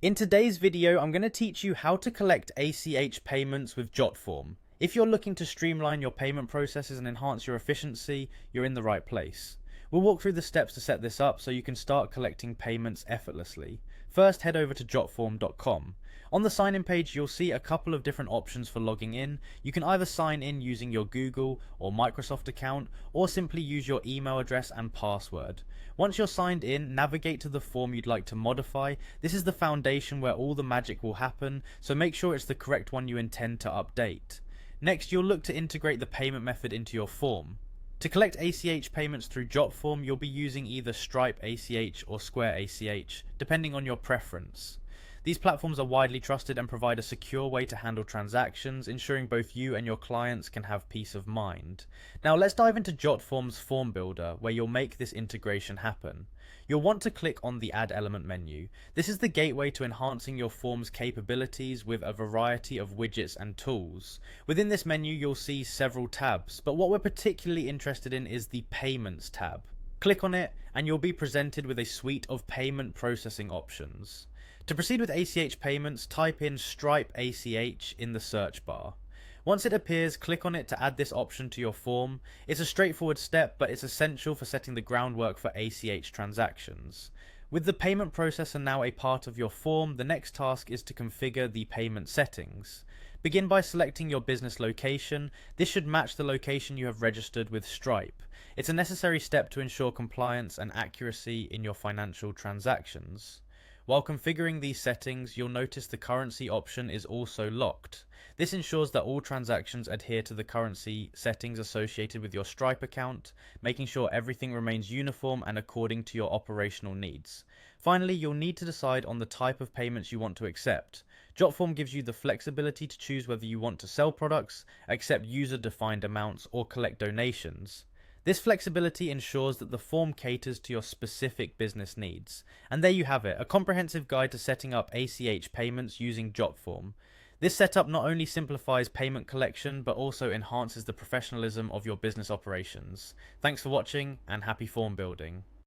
In today's video, I'm going to teach you how to collect ACH payments with Jotform. If you're looking to streamline your payment processes and enhance your efficiency, you're in the right place. We'll walk through the steps to set this up so you can start collecting payments effortlessly. First, head over to jotform.com. On the sign in page, you'll see a couple of different options for logging in. You can either sign in using your Google or Microsoft account, or simply use your email address and password. Once you're signed in, navigate to the form you'd like to modify. This is the foundation where all the magic will happen, so make sure it's the correct one you intend to update. Next, you'll look to integrate the payment method into your form. To collect ACH payments through Jotform, you'll be using either Stripe ACH or Square ACH, depending on your preference. These platforms are widely trusted and provide a secure way to handle transactions, ensuring both you and your clients can have peace of mind. Now let's dive into Jotform's form builder, where you'll make this integration happen. You'll want to click on the Add Element menu. This is the gateway to enhancing your form's capabilities with a variety of widgets and tools. Within this menu, you'll see several tabs, but what we're particularly interested in is the Payments tab. Click on it and you'll be presented with a suite of payment processing options. To proceed with ACH payments, type in Stripe ACH in the search bar. Once it appears, click on it to add this option to your form. It's a straightforward step, but it's essential for setting the groundwork for ACH transactions. With the payment processor now a part of your form, the next task is to configure the payment settings. Begin by selecting your business location. This should match the location you have registered with Stripe. It's a necessary step to ensure compliance and accuracy in your financial transactions. While configuring these settings, you'll notice the currency option is also locked. This ensures that all transactions adhere to the currency settings associated with your Stripe account, making sure everything remains uniform and according to your operational needs. Finally, you'll need to decide on the type of payments you want to accept. Jotform gives you the flexibility to choose whether you want to sell products, accept user-defined amounts, or collect donations. This flexibility ensures that the form caters to your specific business needs. And there you have it, a comprehensive guide to setting up ACH payments using Jotform. This setup not only simplifies payment collection, but also enhances the professionalism of your business operations. Thanks for watching and happy form building.